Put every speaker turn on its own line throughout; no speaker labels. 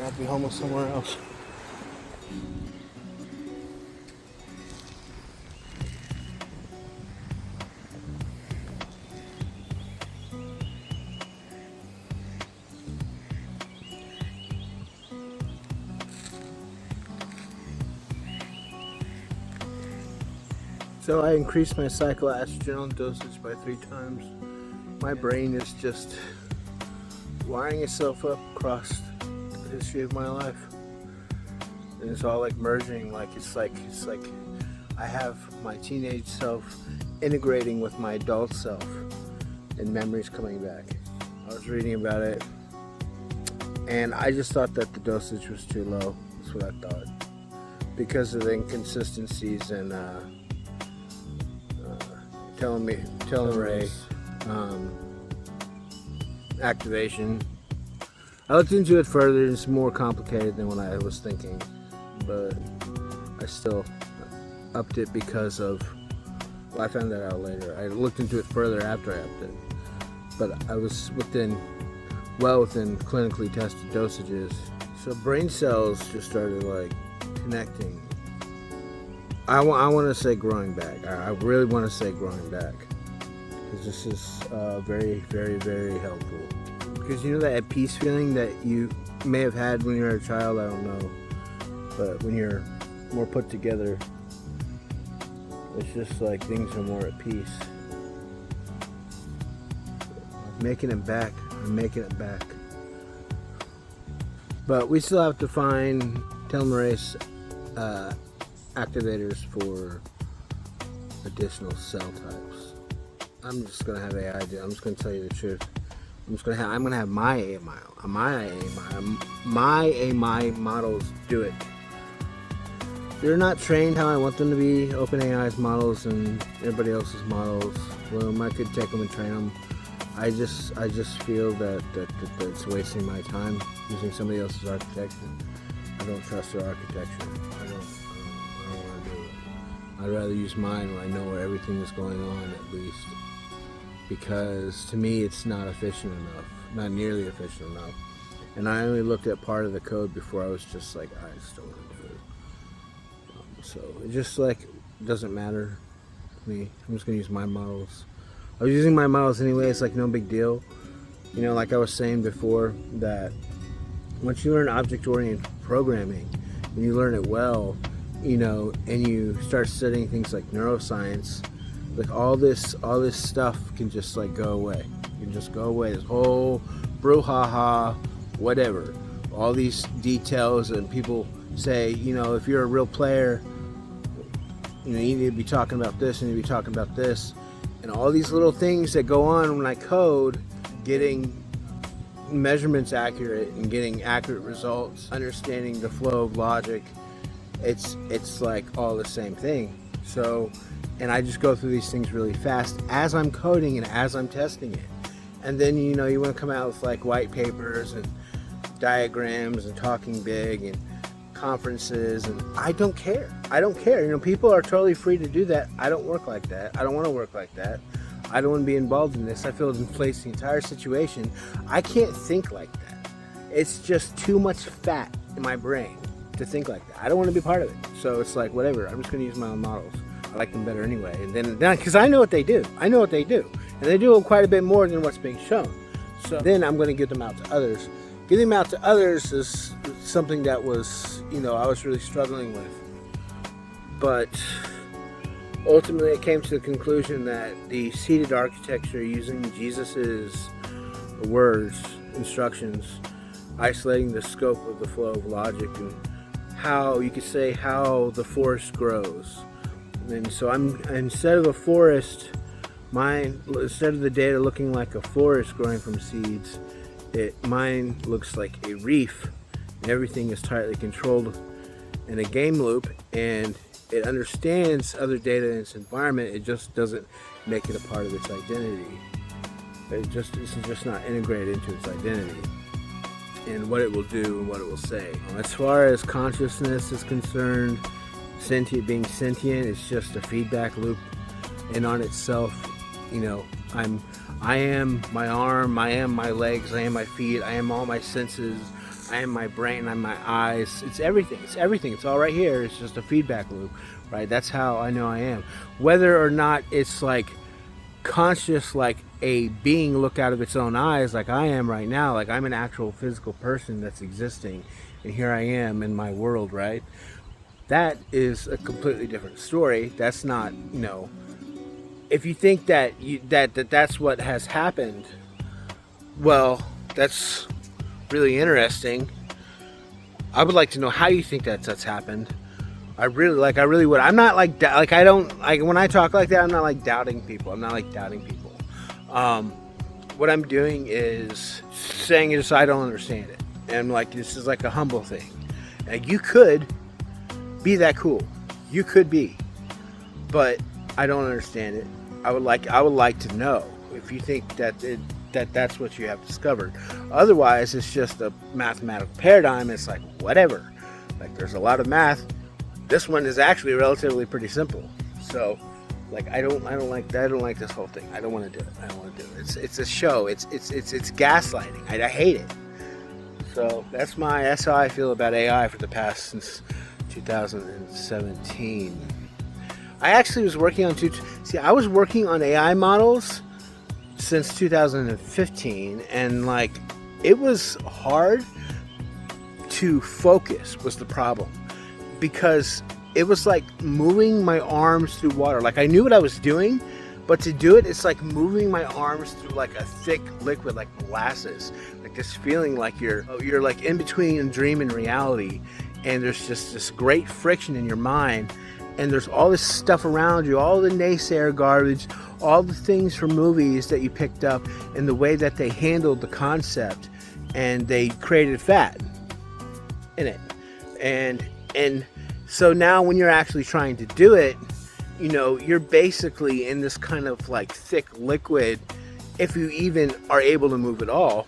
I'll be homeless somewhere else. So I increased my cycloestrogen dosage by 3 times. My brain is just wiring itself up across the history of my life, and it's all like merging. It's like I have my teenage self integrating with my adult self, and memories coming back. I was reading about it, and I just thought that the dosage was too low. That's what I thought, because of the inconsistencies and telomerase activation. I looked into it further. It's more complicated than what I was thinking, but I still upped it because of, well, I found that out later. I looked into it further after I upped it, but I was well within clinically tested dosages. So brain cells just started like connecting. I want to say growing back. I really want to say growing back, because this is very, very, very helpful. Because you know that peace feeling that you may have had when you were a child, I don't know, but when you're more put together, it's just like things are more at peace. I'm making it back. But we still have to find telomerase activators for additional cell types. I'm just gonna have AI do. I'm just gonna tell you the truth. I'm gonna have my AI models do it. They're not trained how I want them to be. OpenAI's models and everybody else's models. Well, I could take them and train them. I just feel that it's wasting my time using somebody else's architecture. I don't trust their architecture. I don't want to do it. I'd rather use mine where I know where everything is going on, at least. Because to me it's not efficient enough, not nearly efficient enough. And I only looked at part of the code before I was just like, I just don't want to do it. So it just like doesn't matter to me. I'm just gonna use my models. I was using my models anyway. It's like no big deal. You know, like I was saying before, that once you learn object-oriented programming and you learn it well, you know, and you start studying things like neuroscience, like all this stuff can just like go away. It can just go away. This whole brouhaha, whatever. All these details, and people say, you know, if you're a real player, you know, you need to be talking about this, and you need to be talking about this, and all these little things that go on when I code, getting measurements accurate and getting accurate results, understanding the flow of logic. It's like all the same thing. So, and I just go through these things really fast as I'm coding and as I'm testing it. And then, you know, you want to come out with like white papers and diagrams and talking big and conferences, and I don't care. You know, people are totally free to do that. I don't work like that. I don't want to work like that. I don't want to be involved in this. I feel it inflates the entire situation. I can't think like that. It's just too much fat in my brain to think like that. I don't want to be part of it. So it's like, whatever. I'm just going to use my own models. I like them better anyway. And then because I know what they do. And they do quite a bit more than what's being shown. So then I'm going to give them out to others. Giving them out to others is something that was, you know, I was really struggling with. But ultimately, I came to the conclusion that the seated architecture, using Jesus's words, instructions, isolating the scope of the flow of logic, and how you could say how the forest grows. And so instead of a forest, instead of the data looking like a forest growing from seeds, mine looks like a reef, and everything is tightly controlled in a game loop, and it understands other data in its environment. It just doesn't make it a part of its identity. It's just not integrated into its identity and what it will do and what it will say. As far as consciousness is concerned, being sentient, it's just a feedback loop in on itself. You know, I am my arm, I am my legs, I am my feet, I am all my senses, I am my brain, I'm my eyes. It's everything. It's everything. It's all right here. It's just a feedback loop, right? That's how I know I am. Whether or not it's like conscious, like a being look out of its own eyes, like I am right now, like I'm an actual physical person that's existing, and here I am in my world, right? That is a completely different story. That's not, if you think that that's what has happened, well, that's really interesting. I would like to know how you think that's happened. I really would. I'm not like I don't like when I talk like that. I'm not like doubting people. What I'm doing is saying it just I don't understand it, and like this is like a humble thing. And you could be that cool. You could be, but I don't understand it. I would like to know if you think that's what you have discovered. Otherwise, it's just a mathematical paradigm. It's like whatever. Like there's a lot of math. This one is actually relatively pretty simple. So, like I don't like this whole thing. I don't want to do it. It's a show. It's gaslighting. I hate it. So that's how I feel about AI for the past since 2017. I actually was working on I was working on AI models since 2015, and like it was hard to focus was the problem, because it was like moving my arms through water. Like I knew what I was doing, but to do it, it's like moving my arms through like a thick liquid, like molasses. Like this feeling like you're like in between a dream and reality, and there's just this great friction in your mind, and there's all this stuff around you, all the naysayer garbage, all the things from movies that you picked up, and the way that they handled the concept, and they created fat in it, and so now when you're actually trying to do it, you're basically in this kind of like thick liquid, if you even are able to move at all.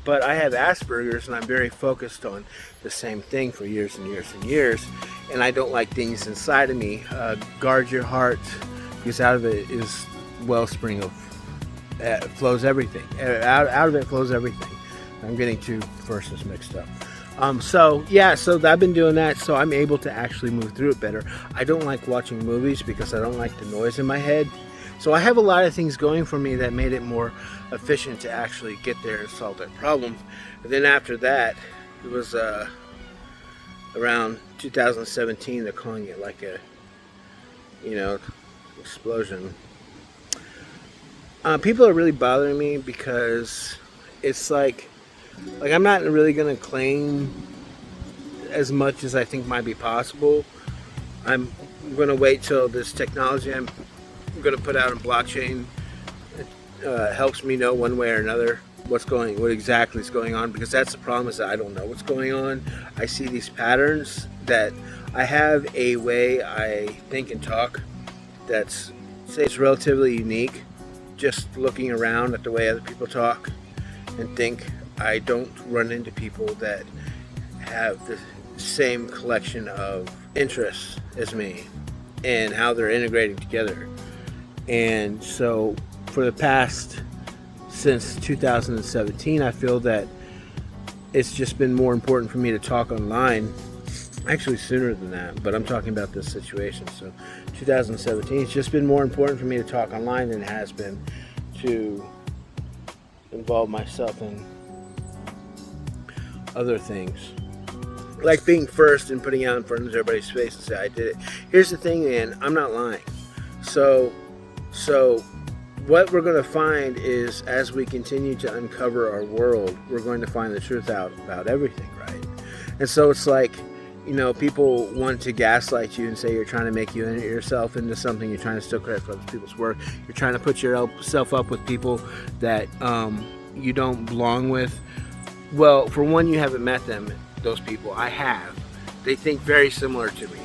But I have Asperger's, and I'm very focused on the same thing for years and years and years, and I don't like things inside of me. Guard your heart, because out of it is wellspring of flows everything. Out of it flows everything. I'm getting two verses mixed up. So I've been doing that, so I'm able to actually move through it better. I don't like watching movies because I don't like the noise in my head. So I have a lot of things going for me that made it more efficient to actually get there and solve that problem. And then after that, it was around 2017, they're calling it like a, explosion. People are really bothering me because it's like I'm not really going to claim as much as I think might be possible. I'm going to wait till this technology I'm going to put out in blockchain helps me know one way or another what exactly is going on, because that's the problem, is that I don't know what's going on. I see these patterns, that I have a way I think and talk that's relatively unique, just looking around at the way other people talk and think. I don't run into people that have the same collection of interests as me and how they're integrating together. And so for the past, since 2017, I feel that it's just been more important for me to talk online. Actually sooner than that, but I'm talking about this situation. So 2017, it's just been more important for me to talk online than it has been to involve myself in other things, like being first and putting out in front of everybody's face and say I did it. Here's the thing, man, I'm not lying. So what we're going to find is, as we continue to uncover our world, we're going to find the truth out about everything, right? And so it's like, people want to gaslight you and say you're trying to make yourself into something. You're trying to steal credit for other people's work. You're trying to put yourself up with people that you don't belong with. Well, for one, you haven't met them, those people. I have. They think very similar to me,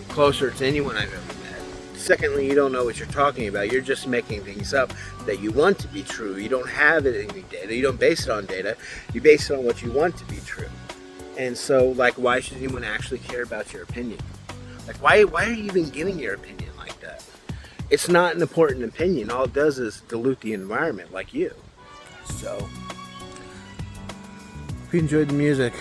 closer to anyone I've ever met. Secondly, you don't know what you're talking about. You're just making things up that you want to be true. You don't have it in any data. You don't base it on data. You base it on what you want to be true. And so, like, why should anyone actually care about your opinion? Like, why are you even giving your opinion like that? It's not an important opinion. All it does is dilute the environment, like you. So you enjoyed the music.